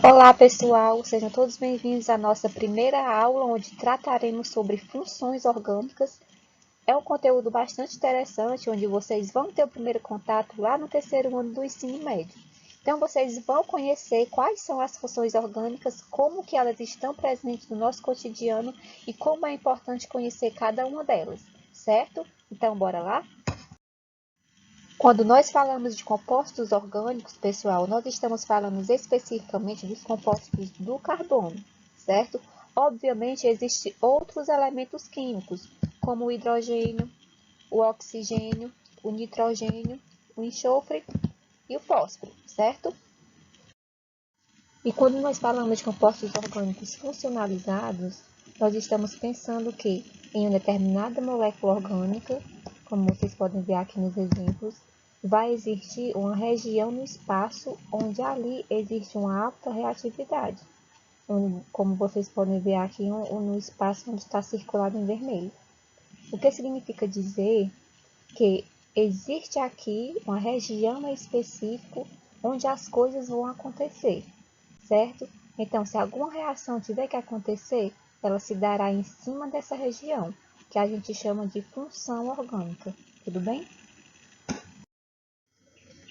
Olá pessoal, sejam todos bem-vindos à nossa primeira aula, onde trataremos sobre funções orgânicas. É um conteúdo bastante interessante, onde vocês vão ter o primeiro contato lá no terceiro ano do ensino médio. Então vocês vão conhecer quais são as funções orgânicas, como que elas estão presentes no nosso cotidiano e como é importante conhecer cada uma delas, certo? Então bora lá? Quando nós falamos de compostos orgânicos, pessoal, nós estamos falando especificamente dos compostos do carbono, certo? Obviamente, existem outros elementos químicos, como o hidrogênio, o oxigênio, o nitrogênio, o enxofre e o fósforo, certo? E quando nós falamos de compostos orgânicos funcionalizados, nós estamos pensando que em uma determinada molécula orgânica, como vocês podem ver aqui nos exemplos, vai existir uma região no espaço onde ali existe uma alta reatividade, como vocês podem ver aqui no espaço onde está circulado em vermelho. O que significa dizer que existe aqui uma região específica onde as coisas vão acontecer, certo? Então, se alguma reação tiver que acontecer, ela se dará em cima dessa região, que a gente chama de função orgânica, tudo bem?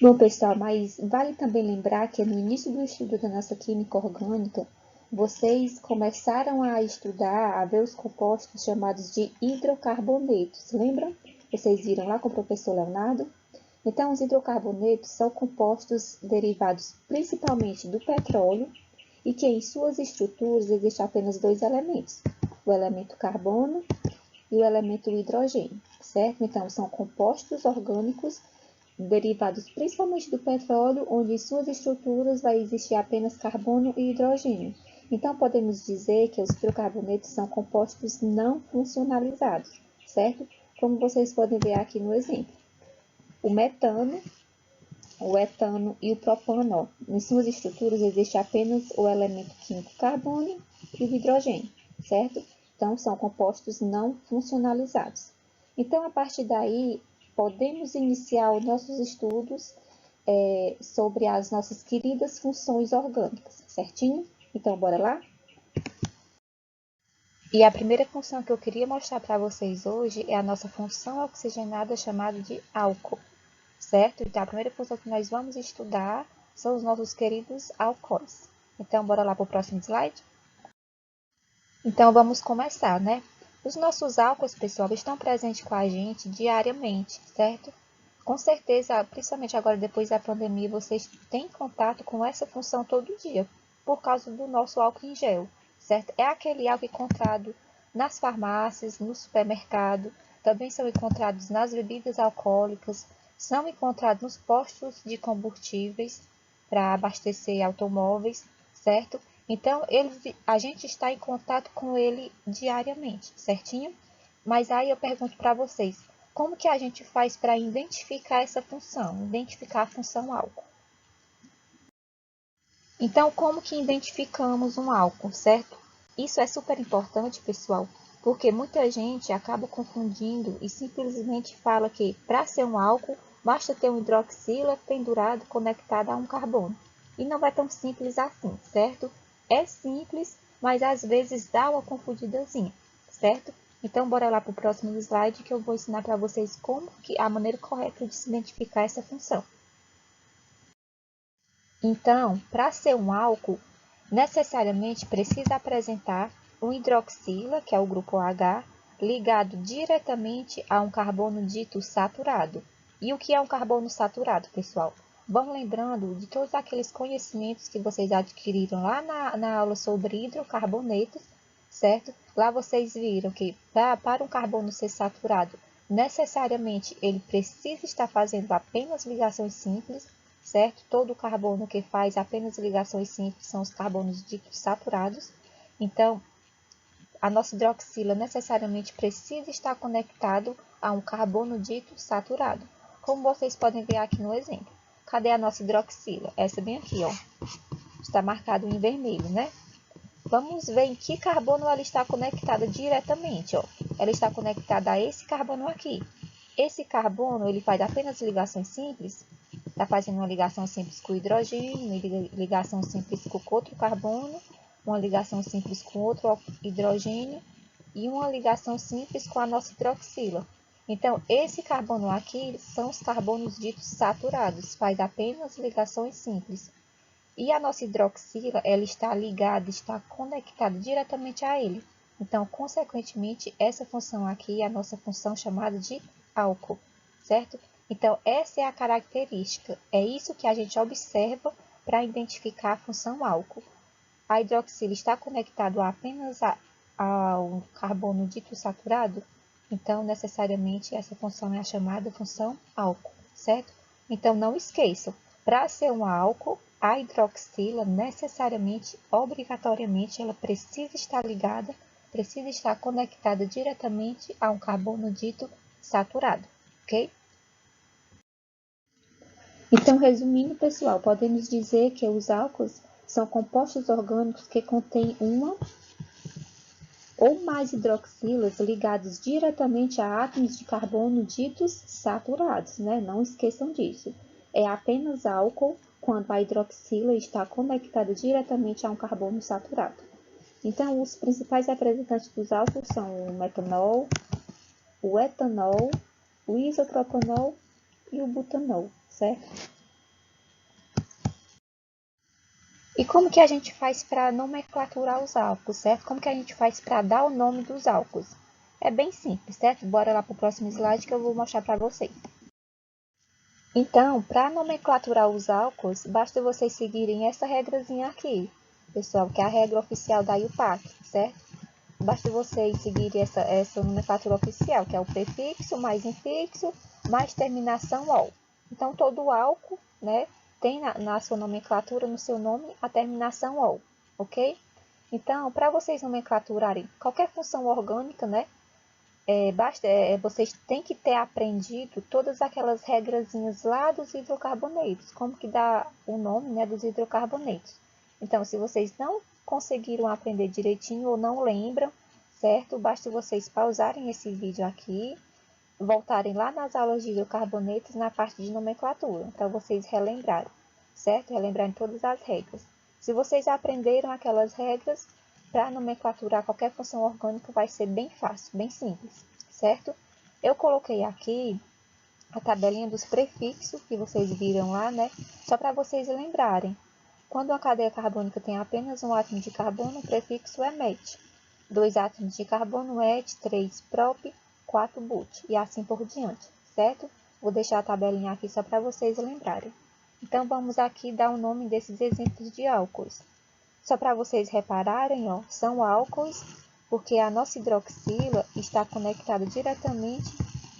Bom, pessoal, mas vale também lembrar que no início do estudo da nossa química orgânica, vocês começaram a estudar, a ver os compostos chamados de hidrocarbonetos, lembram? Vocês viram lá com o professor Leonardo? Então, os hidrocarbonetos são compostos derivados principalmente do petróleo e que em suas estruturas existem apenas dois elementos, o elemento carbono e o elemento hidrogênio, certo? Então, são compostos orgânicos derivados principalmente do petróleo, onde em suas estruturas vai existir apenas carbono e hidrogênio. Então, podemos dizer que os hidrocarbonetos são compostos não funcionalizados, certo? Como vocês podem ver aqui no exemplo. O metano, o etano e o propano, em suas estruturas existe apenas o elemento químico carbono e o hidrogênio, certo? Então, são compostos não funcionalizados. Então, a partir daí, podemos iniciar os nossos estudos sobre as nossas queridas funções orgânicas, certinho? Então, bora lá? E a primeira função que eu queria mostrar para vocês hoje é a nossa função oxigenada chamada de álcool, certo? Então, a primeira função que nós vamos estudar são os nossos queridos álcoois. Então, bora lá para o próximo slide? Então, vamos começar, né? Os nossos álcoois, pessoal, estão presentes com a gente diariamente, certo? Com certeza, principalmente agora depois da pandemia, vocês têm contato com essa função todo dia, por causa do nosso álcool em gel, certo? É aquele álcool encontrado nas farmácias, no supermercado, também são encontrados nas bebidas alcoólicas, são encontrados nos postos de combustíveis para abastecer automóveis, certo? Então, a gente está em contato com ele diariamente, certinho? Mas aí eu pergunto para vocês, como que a gente faz para identificar essa função, identificar a função álcool? Então, como que identificamos um álcool, certo? Isso é super importante, pessoal, porque muita gente acaba confundindo e simplesmente fala que para ser um álcool, basta ter um hidroxila pendurado conectado a um carbono. E não é tão simples assim, certo? É simples, mas às vezes dá uma confundidazinha, certo? Então, bora lá para o próximo slide que eu vou ensinar para vocês como que a maneira correta de se identificar essa função. Então, para ser um álcool, necessariamente precisa apresentar um hidroxila, que é o grupo H, ligado diretamente a um carbono dito saturado. E o que é um carbono saturado, pessoal? Vão lembrando de todos aqueles conhecimentos que vocês adquiriram lá na aula sobre hidrocarbonetos, certo? Lá vocês viram que para um carbono ser saturado, necessariamente ele precisa estar fazendo apenas ligações simples, certo? Todo carbono que faz apenas ligações simples são os carbonos ditos saturados. Então, a nossa hidroxila necessariamente precisa estar conectado a um carbono dito saturado. Como vocês podem ver aqui no exemplo. Cadê a nossa hidroxila? Essa bem aqui, ó. Está marcado em vermelho, né? Vamos ver em que carbono ela está conectada diretamente, ó. Ela está conectada a esse carbono aqui. Esse carbono, ele faz apenas ligações simples? está fazendo uma ligação simples com o hidrogênio, uma ligação simples com outro carbono, uma ligação simples com outro hidrogênio e uma ligação simples com a nossa hidroxila. Então, esse carbono aqui são os carbonos ditos saturados, faz apenas ligações simples. E a nossa hidroxila, ela está ligada, está conectada diretamente a ele. Então, consequentemente, essa função aqui é a nossa função chamada de álcool, certo? Então, essa é a característica, é isso que a gente observa para identificar a função álcool. A hidroxila está conectada apenas ao carbono dito saturado, então, necessariamente, essa função é a chamada função álcool, certo? Então, não esqueçam, para ser um álcool, a hidroxila, necessariamente, obrigatoriamente, ela precisa estar ligada, precisa estar conectada diretamente a um carbono dito saturado, ok? Então, resumindo, pessoal, podemos dizer que os álcools são compostos orgânicos que contêm uma ou mais hidroxilas ligados diretamente a átomos de carbono ditos saturados, né? Não esqueçam disso. É apenas álcool quando a hidroxila está conectada diretamente a um carbono saturado. Então, os principais representantes dos álcools são o metanol, o etanol, o isopropanol e o butanol, certo? E como que a gente faz para nomenclaturar os álcools, certo? Como que a gente faz para dar o nome dos álcools? É bem simples, certo? Bora lá para o próximo slide que eu vou mostrar para vocês. Então, para nomenclaturar os álcools, basta vocês seguirem essa regrazinha aqui, pessoal, que é a regra oficial da IUPAC, certo? Basta vocês seguirem essa nomenclatura oficial, que é o prefixo mais infixo mais terminação -ol. Então, todo álcool, né, tem na sua nomenclatura, no seu nome, a terminação -ol, ok? Então, para vocês nomenclaturarem qualquer função orgânica, né, vocês têm que ter aprendido todas aquelas regrazinhas lá dos hidrocarbonetos, como que dá o nome, né, dos hidrocarbonetos. Então, se vocês não conseguiram aprender direitinho ou não lembram, certo? Basta vocês pausarem esse vídeo aqui, voltarem lá nas aulas de hidrocarbonetos na parte de nomenclatura, para vocês relembrarem, certo? Relembrarem todas as regras. Se vocês aprenderam aquelas regras, para nomenclaturar qualquer função orgânica vai ser bem fácil, bem simples, certo? Eu coloquei aqui a tabelinha dos prefixos que vocês viram lá, né? Só para vocês lembrarem. Quando uma cadeia carbônica tem apenas um átomo de carbono, o prefixo é met. 2 átomos de carbono, et, 3 prop, 4 but, e assim por diante, certo? Vou deixar a tabelinha aqui só para vocês lembrarem. Então, vamos aqui dar o nome desses exemplos de álcools. Só para vocês repararem, ó, são álcools porque a nossa hidroxila está conectada diretamente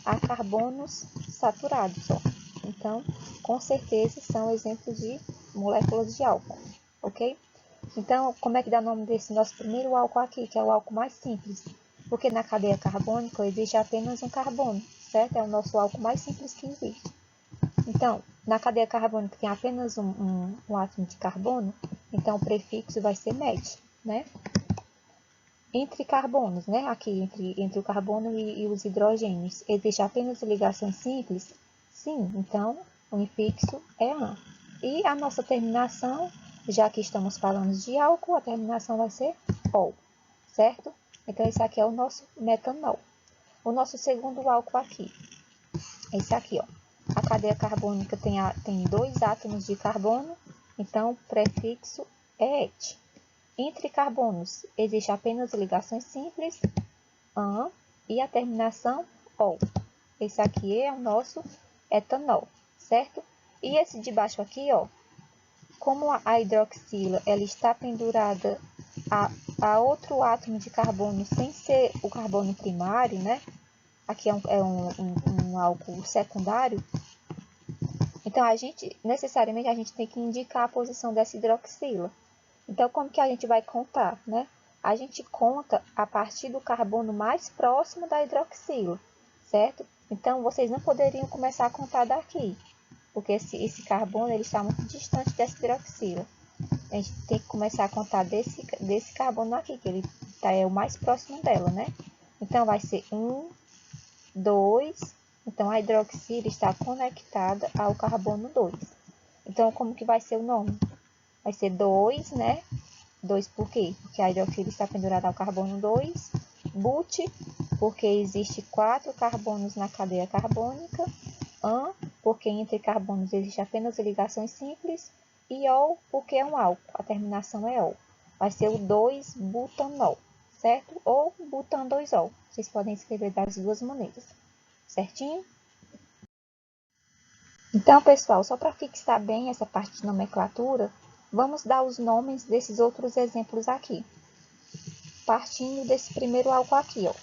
a carbonos saturados, ó. Então, com certeza, são exemplos de moléculas de álcool, ok? Então, como é que dá o nome desse nosso primeiro álcool aqui, que é o álcool mais simples? Porque na cadeia carbônica existe apenas um carbono, certo? É o nosso álcool mais simples que existe. Então, na cadeia carbônica tem apenas um átomo de carbono, então o prefixo vai ser met, né? Entre carbonos, né? Aqui, entre o carbono e os hidrogênios, existe apenas ligações simples? Sim, então o infixo é an. E a nossa terminação, já que estamos falando de álcool, a terminação vai ser ol, certo? Então, esse aqui é o nosso metanol. O nosso segundo álcool aqui, esse aqui, ó. A cadeia carbônica tem 2 átomos de carbono, então o prefixo é et. Entre carbonos, existe apenas ligações simples, an, e a terminação ol. Esse aqui é o nosso etanol, certo? E esse de baixo aqui, ó, como a hidroxila ela está pendurada a outro átomo de carbono sem ser o carbono primário, né? Aqui é um álcool secundário. Então, necessariamente, a gente tem que indicar a posição dessa hidroxila. Então, como que a gente vai contar, né? A gente conta a partir do carbono mais próximo da hidroxila, certo? Então, vocês não poderiam começar a contar daqui, porque esse carbono ele está muito distante dessa hidroxila. A gente tem que começar a contar desse carbono aqui, que ele é o mais próximo dela, né? Então, vai ser 1, 2, Então, a hidroxila está conectada ao carbono 2. Então, como que vai ser o nome? Vai ser 2, né? 2 por quê? Porque a hidroxila está pendurada ao carbono 2. But, porque existe 4 carbonos na cadeia carbônica. An, porque entre carbonos existe apenas ligações simples. E ol, porque é um álcool. A terminação é ol. Vai ser o 2-butanol, certo? Ou butan 2-ol. Vocês podem escrever das duas maneiras, certinho? Então, pessoal, só para fixar bem essa parte de nomenclatura, vamos dar os nomes desses outros exemplos aqui. Partindo desse primeiro álcool aqui, ó.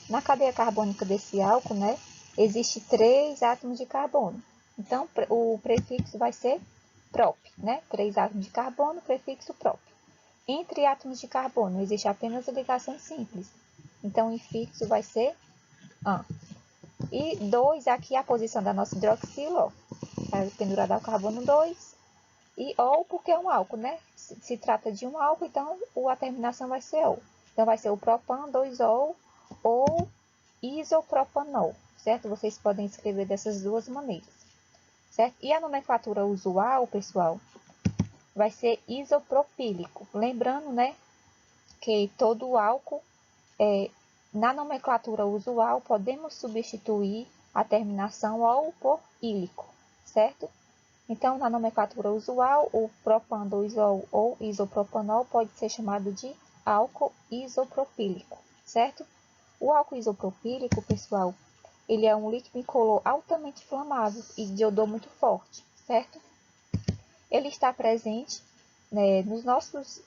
Na cadeia carbônica desse álcool, né, existe 3 átomos de carbono. Então, o prefixo vai ser prop, né? 3 átomos de carbono, prefixo prop. Entre átomos de carbono, existe apenas ligações simples. Então, o infixo vai ser an. E 2, aqui a posição da nossa hidroxila, ó. Está pendurada ao carbono 2. E ol, porque é um álcool, né? Se trata de um álcool, então a terminação vai ser ol. Então, vai ser o propan 2-ol ou isopropanol, certo? Vocês podem escrever dessas duas maneiras, certo? E a nomenclatura usual, pessoal, vai ser isopropílico. Lembrando, né, que todo álcool, na nomenclatura usual, podemos substituir a terminação ol por ílico, certo? Então, na nomenclatura usual, o propan 2-ol ou isopropanol pode ser chamado de álcool isopropílico, certo? O álcool isopropílico, pessoal, ele é um líquido incolor altamente inflamável e de odor muito forte, certo? Ele está presente, né, nos nossos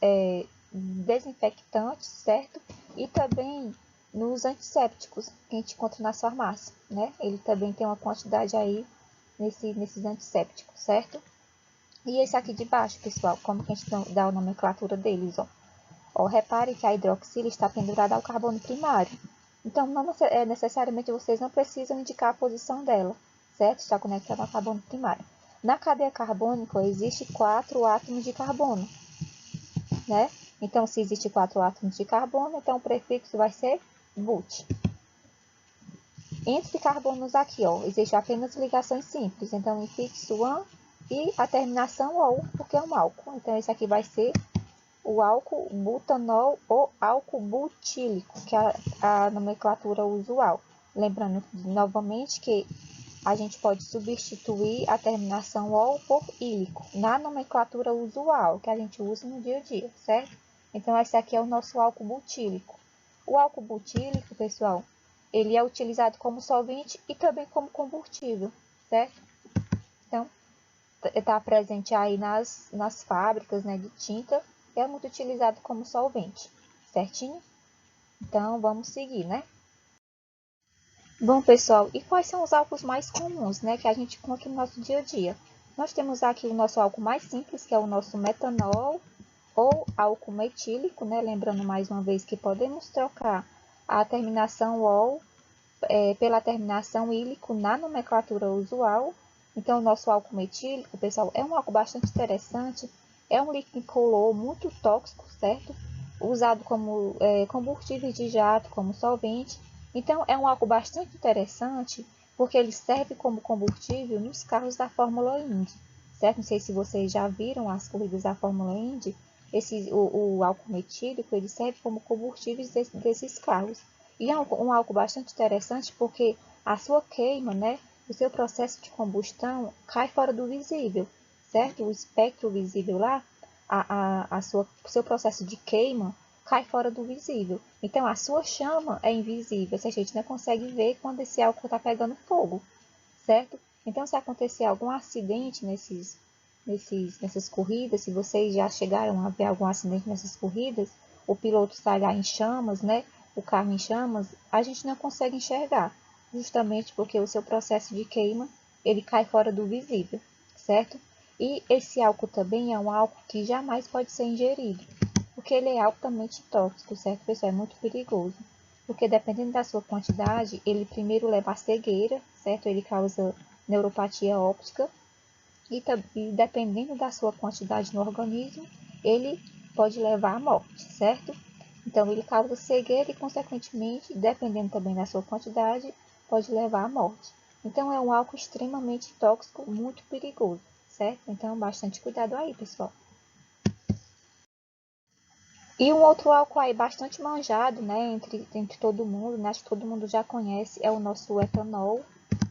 desinfectantes, certo? E também nos antissépticos que a gente encontra nas farmácias, né? Ele também tem uma quantidade aí nesses antissépticos, certo? E esse aqui de baixo, pessoal, como que a gente dá a nomenclatura deles, ó. Ó, repare que a hidroxila está pendurada ao carbono primário. Então, não necessariamente vocês não precisam indicar a posição dela, certo? Está conectada ao carbono primário. Na cadeia carbônica, existe 4 átomos de carbono, né? Então, se existe 4 átomos de carbono, então o prefixo vai ser but. Entre carbonos aqui, ó, existe apenas ligações simples. Então, o infixo an e a terminação ol, porque é um álcool. Então, esse aqui vai ser o álcool butanol ou álcool butílico, que é a nomenclatura usual. Lembrando novamente que a gente pode substituir a terminação ol por ílico na nomenclatura usual, que a gente usa no dia a dia, certo? Então, esse aqui é o nosso álcool butílico. O álcool butílico, pessoal, ele é utilizado como solvente e também como combustível, certo? Então, está presente aí nas fábricas, né, de tinta, é muito utilizado como solvente, certinho? Então, vamos seguir, né? Bom, pessoal, e quais são os álcools mais comuns, né, que a gente encontra no nosso dia a dia? Nós temos aqui o nosso álcool mais simples, que é o nosso metanol, ou álcool metílico, né? Lembrando mais uma vez que podemos trocar a terminação ol pela terminação ílico na nomenclatura usual. Então, o nosso álcool metílico, pessoal, é um álcool bastante interessante, é um líquido incolor muito tóxico, certo? Usado como combustível de jato, como solvente. Então, é um álcool bastante interessante, porque ele serve como combustível nos carros da Fórmula Indy, certo? Não sei se vocês já viram as corridas da Fórmula Indy, o álcool metílico, ele serve como combustível desses carros. E é um álcool bastante interessante porque a sua queima, né, o seu processo de combustão cai fora do visível, certo? O espectro visível lá, o seu processo de queima cai fora do visível. Então, a sua chama é invisível, a gente não consegue ver quando esse álcool está pegando fogo, certo? Então, se acontecer algum acidente nessas corridas, se vocês já chegaram a ver algum acidente nessas corridas, o piloto sai lá em chamas, né? O carro em chamas, a gente não consegue enxergar, justamente porque o seu processo de queima, ele cai fora do visível, certo? E esse álcool também é um álcool que jamais pode ser ingerido, porque ele é altamente tóxico, certo, pessoal? É muito perigoso, porque dependendo da sua quantidade, ele primeiro leva à cegueira, certo? Ele causa neuropatia óptica, e dependendo da sua quantidade no organismo, ele pode levar à morte, certo? Então, ele causa cegueira e, consequentemente, dependendo também da sua quantidade, pode levar à morte. Então, é um álcool extremamente tóxico, muito perigoso, certo? Então, bastante cuidado aí, pessoal. E um outro álcool aí bastante manjado, né, entre todo mundo, né, acho que todo mundo já conhece, é o nosso etanol,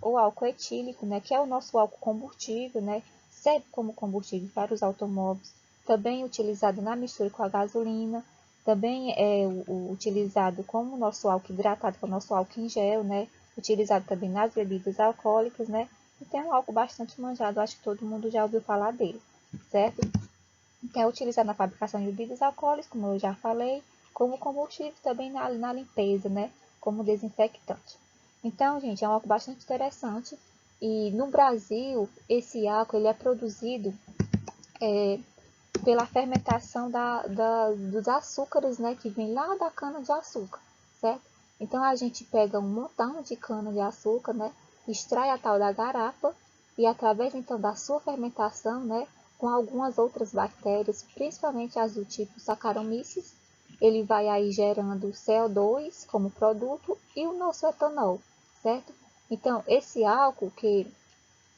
ou álcool etílico, né, que é o nosso álcool combustível, né, serve como combustível para os automóveis, também utilizado na mistura com a gasolina, também é utilizado como nosso álcool hidratado, que é o nosso álcool em gel, né, utilizado também nas bebidas alcoólicas, né, então é um álcool bastante manjado, acho que todo mundo já ouviu falar dele, certo? Que é utilizado na fabricação de bebidas alcoólicas, como eu já falei, como combustível também na limpeza, né? Como desinfectante. Então, gente, é um álcool bastante interessante. E no Brasil, esse álcool ele é produzido pela fermentação dos açúcares, né? Que vem lá da cana-de-açúcar, certo? Então, a gente pega um montão de cana-de-açúcar, né? Extrai a tal da garapa e através, então, da sua fermentação, né? Com algumas outras bactérias, principalmente as do tipo Saccharomyces, ele vai aí gerando CO2 como produto e o nosso etanol, certo? Então, esse álcool, que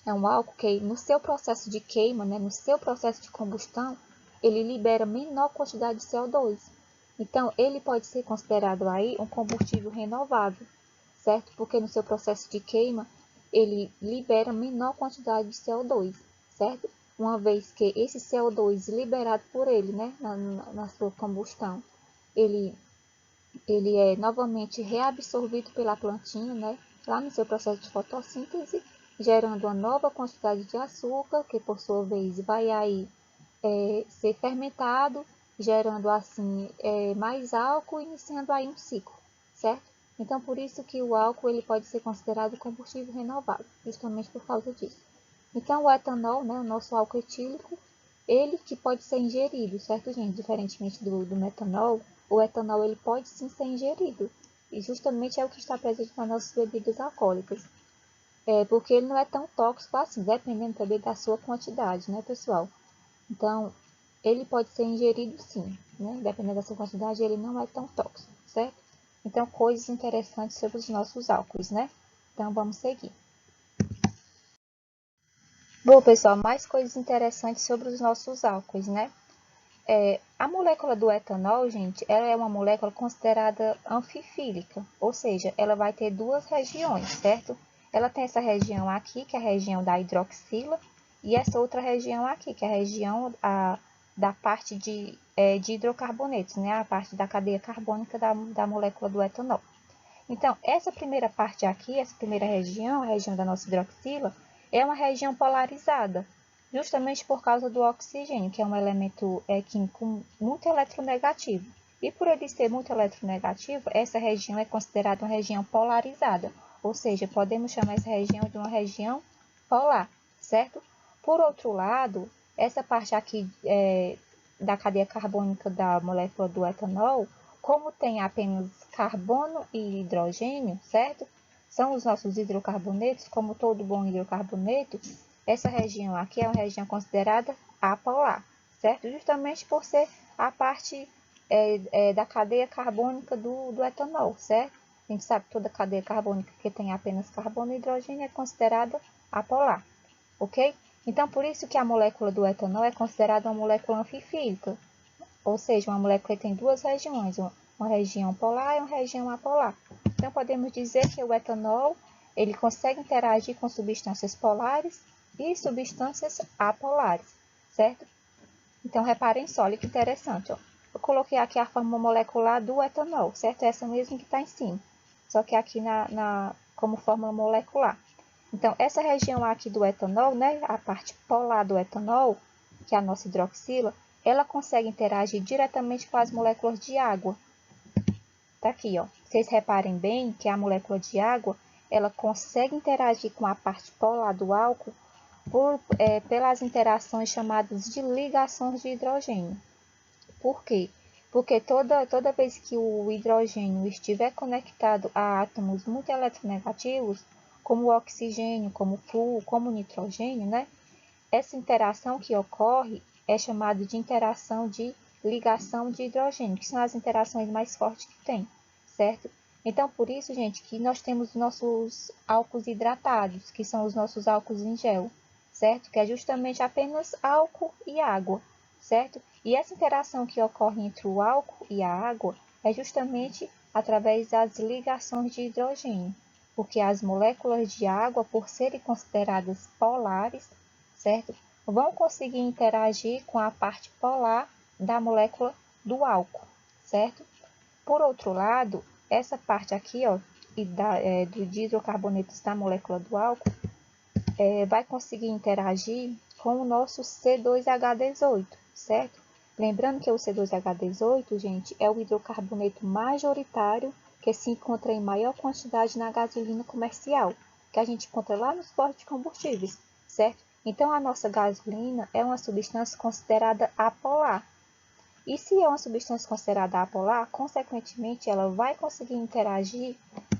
é um álcool que no seu processo de queima, né, no seu processo de combustão, ele libera menor quantidade de CO2. Então, ele pode ser considerado aí um combustível renovável, certo? Porque no seu processo de queima, ele libera menor quantidade de CO2, certo? Uma vez que esse CO2 liberado por ele, né, na sua combustão, ele, ele é novamente reabsorvido pela plantinha, né, lá no seu processo de fotossíntese, gerando uma nova quantidade de açúcar, que por sua vez vai aí ser fermentado, gerando assim mais álcool, iniciando aí um ciclo, certo? Então, por isso que o álcool ele pode ser considerado combustível renovável, justamente por causa disso. Então, o etanol, né, o nosso álcool etílico, ele que pode ser ingerido, certo, gente? Diferentemente do metanol, o etanol ele pode sim ser ingerido, e justamente é o que está presente nas nossas bebidas alcoólicas. Porque ele não é tão tóxico assim, dependendo também da sua quantidade, né, pessoal? Então, ele pode ser ingerido sim, né? Dependendo da sua quantidade, ele não é tão tóxico, certo? Então, coisas interessantes sobre os nossos álcools, né? Então, vamos seguir. Bom, pessoal, mais coisas interessantes sobre os nossos álcools, né? A molécula do etanol, gente, ela é uma molécula considerada anfifílica, ou seja, ela vai ter duas regiões, certo? Ela tem essa região aqui, que é a região da hidroxila, e essa outra região aqui, que é a região da parte de hidrocarbonetos, né? A parte da cadeia carbônica da molécula do etanol. Então, essa primeira parte aqui, essa primeira região, a região da nossa hidroxila, é uma região polarizada, justamente por causa do oxigênio, que é um elemento químico muito eletronegativo. E por ele ser muito eletronegativo, essa região é considerada uma região polarizada, ou seja, podemos chamar essa região de uma região polar, certo? Por outro lado, essa parte aqui da cadeia carbônica da molécula do etanol, como tem apenas carbono e hidrogênio, certo? São os nossos hidrocarbonetos, como todo bom hidrocarboneto, essa região aqui é uma região considerada apolar, certo? Justamente por ser a parte da cadeia carbônica do etanol, certo? A gente sabe que toda cadeia carbônica que tem apenas carbono e hidrogênio é considerada apolar, ok? Então, por isso que a molécula do etanol é considerada uma molécula anfifílica, ou seja, uma molécula tem duas regiões, uma região polar e uma região apolar. Então, podemos dizer que o etanol ele consegue interagir com substâncias polares e substâncias apolares, certo? Então, reparem só, olha que interessante. Ó. Eu coloquei aqui a fórmula molecular do etanol, certo? Essa mesmo que está em cima, só que aqui como fórmula molecular. Então, essa região aqui do etanol, né, a parte polar do etanol, que é a nossa hidroxila, ela consegue interagir diretamente com as moléculas de água. Tá aqui, ó. Vocês reparem bem que a molécula de água, ela consegue interagir com a parte polar do álcool pelas interações chamadas de ligações de hidrogênio. Por quê? Porque toda vez que o hidrogênio estiver conectado a átomos muito eletronegativos, como o oxigênio, como o flúor, como o nitrogênio, né? Essa interação que ocorre é chamada de interação de ligação de hidrogênio, que são as interações mais fortes que tem, certo? Então, por isso, gente, que nós temos nossos álcools hidratados, que são os nossos álcools em gel, certo? Que é justamente apenas álcool e água, certo? E essa interação que ocorre entre o álcool e a água é justamente através das ligações de hidrogênio, porque as moléculas de água, por serem consideradas polares, certo? Vão conseguir interagir com a parte polar da molécula do álcool, certo? Por outro lado, essa parte aqui, ó, do hidrocarbonetos da molécula do álcool, vai conseguir interagir com o nosso C2H18, certo? Lembrando que o C2H18, gente, é o hidrocarboneto majoritário que se encontra em maior quantidade na gasolina comercial, que a gente encontra lá nos postos de combustíveis, certo? Então, a nossa gasolina é uma substância considerada apolar. E se é uma substância considerada apolar, consequentemente, ela vai conseguir interagir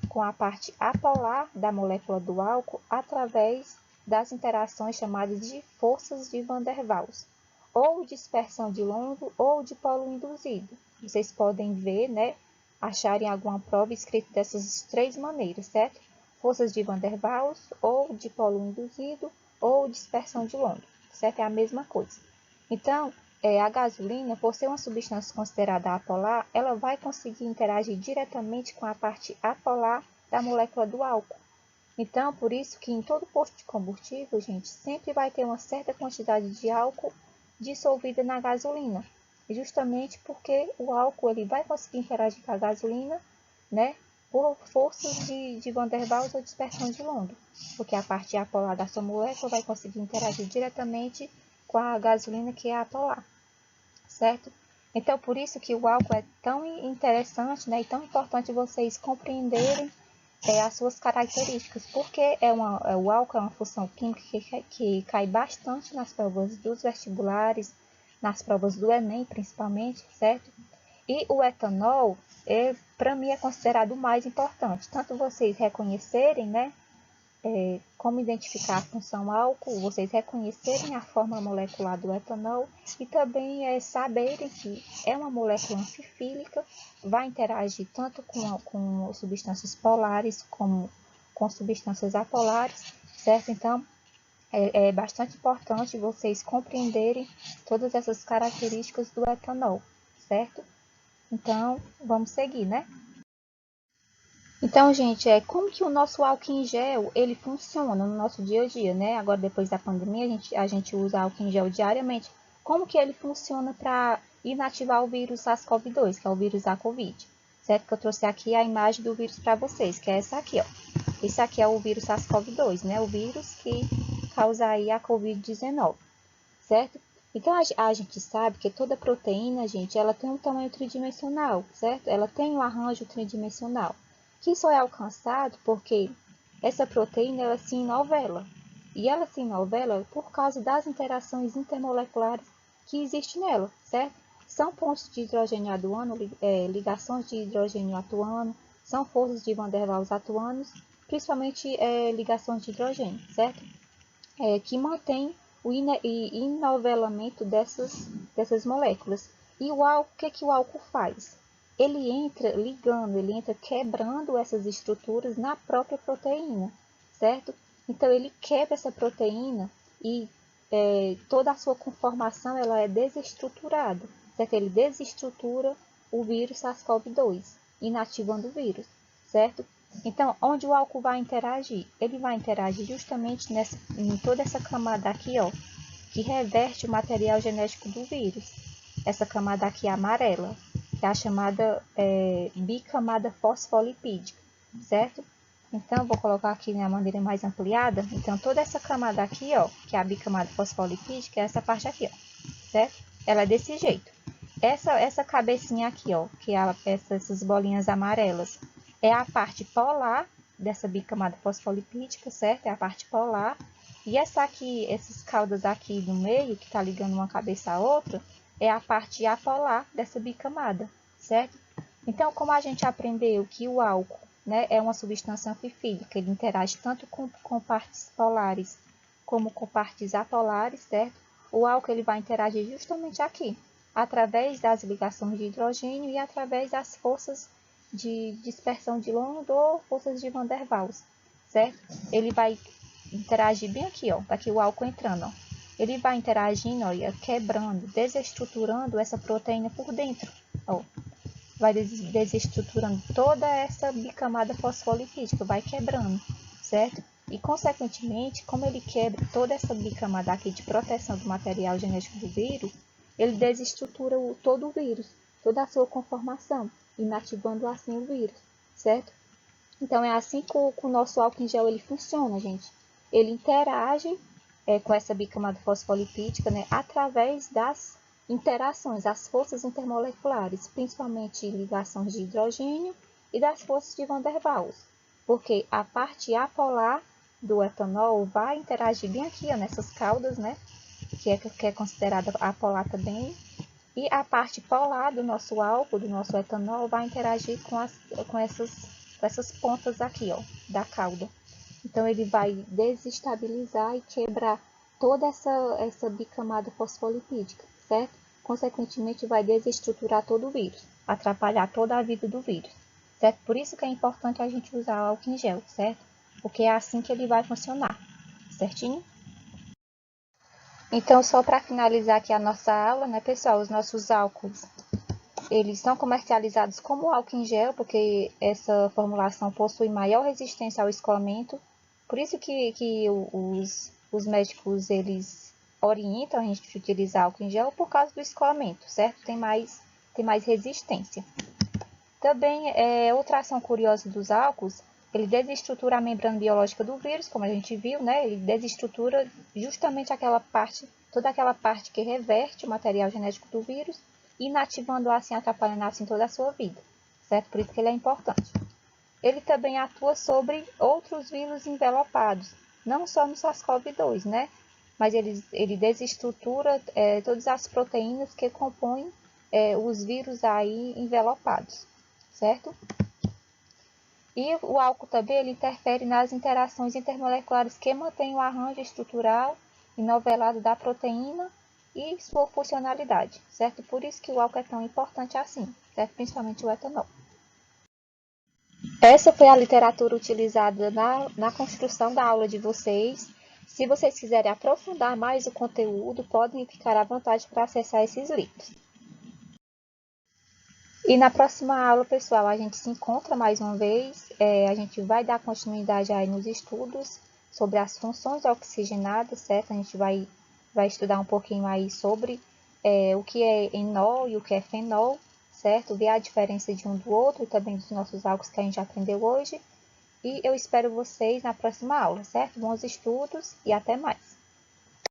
com a parte apolar da molécula do álcool através das interações chamadas de forças de Van der Waals, ou dispersão de London ou de polo induzido. Vocês podem ver, né, acharem alguma prova escrita dessas três maneiras, certo? Forças de Van der Waals, ou de polo induzido, ou dispersão de London, certo? É a mesma coisa. Então, a gasolina, por ser uma substância considerada apolar, ela vai conseguir interagir diretamente com a parte apolar da molécula do álcool. Então, por isso que em todo posto de combustível, gente, sempre vai ter uma certa quantidade de álcool dissolvida na gasolina. Justamente porque o álcool ele vai conseguir interagir com a gasolina, né, por forças de Van der Waals ou dispersão de London. Porque a parte apolar da sua molécula vai conseguir interagir diretamente com a gasolina que é apolar, certo? Então, por isso que o álcool é tão interessante, né, e tão importante vocês compreenderem as suas características, porque o álcool é uma função química que cai bastante nas provas dos vestibulares, nas provas do Enem, principalmente, certo? E o etanol, para mim, é considerado o mais importante. Tanto vocês reconhecerem, né, como identificar a função álcool, vocês reconhecerem a forma molecular do etanol e também saberem que é uma molécula anfifílica, vai interagir tanto com substâncias polares como com substâncias apolares, certo? Então, é bastante importante vocês compreenderem todas essas características do etanol, certo? Então, vamos seguir, né? Então, gente, como que o nosso álcool em gel, ele funciona no nosso dia a dia, né? Agora, depois da pandemia, a gente usa álcool em gel diariamente. Como que ele funciona para inativar o vírus SARS-CoV-2, que é o vírus da Covid? Certo? Que eu trouxe aqui a imagem do vírus para vocês, que é essa aqui, ó. Esse aqui é o vírus SARS-CoV-2, né? O vírus que causa aí a Covid-19, certo? Então, a gente sabe que toda proteína, gente, ela tem um tamanho tridimensional, certo? Ela tem um arranjo tridimensional, que só é alcançado porque essa proteína, ela se enovela. E ela se enovela por causa das interações intermoleculares que existem nela, certo? São pontos de hidrogênio atuando, ligações de hidrogênio atuando, são forças de Van der Waals atuando, principalmente ligações de hidrogênio, certo? Que mantém o inovelamento dessas moléculas. E o que o álcool faz? Ele entra ligando, ele entra quebrando essas estruturas na própria proteína, certo? Então, ele quebra essa proteína e toda a sua conformação ela é desestruturada, certo? Ele desestrutura o vírus SARS-CoV-2, inativando o vírus, certo? Então, onde o álcool vai interagir? Ele vai interagir justamente em toda essa camada aqui, ó, que reverte o material genético do vírus. Essa camada aqui amarela, que é a chamada bicamada fosfolipídica, certo? Então, vou colocar aqui na maneira mais ampliada. Então, toda essa camada aqui, ó, que é a bicamada fosfolipídica, é essa parte aqui, ó, certo? Ela é desse jeito. Essa cabecinha aqui, ó, que é essas bolinhas amarelas, é a parte polar dessa bicamada fosfolipídica, certo? É a parte polar. E essa aqui, essas caudas aqui no meio, que está ligando uma cabeça à outra, é a parte apolar dessa bicamada, certo? Então, como a gente aprendeu que o álcool, né, é uma substância anfifílica, ele interage tanto com partes polares como com partes apolares, certo? O álcool ele vai interagir justamente aqui, através das ligações de hidrogênio e através das forças de dispersão de London ou forças de Van der Waals, certo? Ele vai interagir bem aqui, ó, tá aqui o álcool entrando, ó. Ele vai interagindo, olha, quebrando, desestruturando essa proteína por dentro, ó. Vai desestruturando toda essa bicamada fosfolipídica, vai quebrando, certo? E, consequentemente, como ele quebra toda essa bicamada aqui de proteção do material genético do vírus, ele desestrutura todo o vírus, toda a sua conformação, inativando assim o vírus, certo? Então, é assim que o nosso álcool em gel ele funciona, gente. Ele interage com essa bicamada fosfolipídica, né, através das interações, as forças intermoleculares, principalmente ligações de hidrogênio e das forças de Van der Waals, porque a parte apolar do etanol vai interagir bem aqui, ó, nessas caudas, né, que é considerada apolar também, e a parte polar do nosso álcool, do nosso etanol, vai interagir com essas pontas aqui, ó, da cauda. Então, ele vai desestabilizar e quebrar toda essa bicamada fosfolipídica, certo? Consequentemente, vai desestruturar todo o vírus, atrapalhar toda a vida do vírus, certo? Por isso que é importante a gente usar o álcool em gel, certo? Porque é assim que ele vai funcionar, certinho? Então, só para finalizar aqui a nossa aula, né, pessoal? Os nossos álcools, eles são comercializados como álcool em gel, porque essa formulação possui maior resistência ao escoamento. Por isso que os médicos, eles orientam a gente a utilizar álcool em gel por causa do escoamento, certo? Tem mais resistência. Também, outra ação curiosa dos álcools, ele desestrutura a membrana biológica do vírus, como a gente viu, né? Ele desestrutura justamente toda aquela parte que reverte o material genético do vírus, inativando assim, atrapalhando assim toda a sua vida, certo? Por isso que ele é importante. Ele também atua sobre outros vírus envelopados, não só no SARS-CoV-2, né? Mas ele desestrutura todas as proteínas que compõem os vírus aí envelopados, certo? E o álcool também ele interfere nas interações intermoleculares que mantêm o arranjo estrutural e novelado da proteína e sua funcionalidade, certo? Por isso que o álcool é tão importante assim, certo? Principalmente o etanol. Essa foi a literatura utilizada na construção da aula de vocês. Se vocês quiserem aprofundar mais o conteúdo, podem ficar à vontade para acessar esses livros. E na próxima aula, pessoal, a gente se encontra mais uma vez. A gente vai dar continuidade aí nos estudos sobre as funções oxigenadas, certo? A gente vai estudar um pouquinho aí sobre o que é enol e o que é fenol, certo? Ver a diferença de um do outro e também dos nossos álcools que a gente aprendeu hoje. E eu espero vocês na próxima aula, certo? Bons estudos e até mais!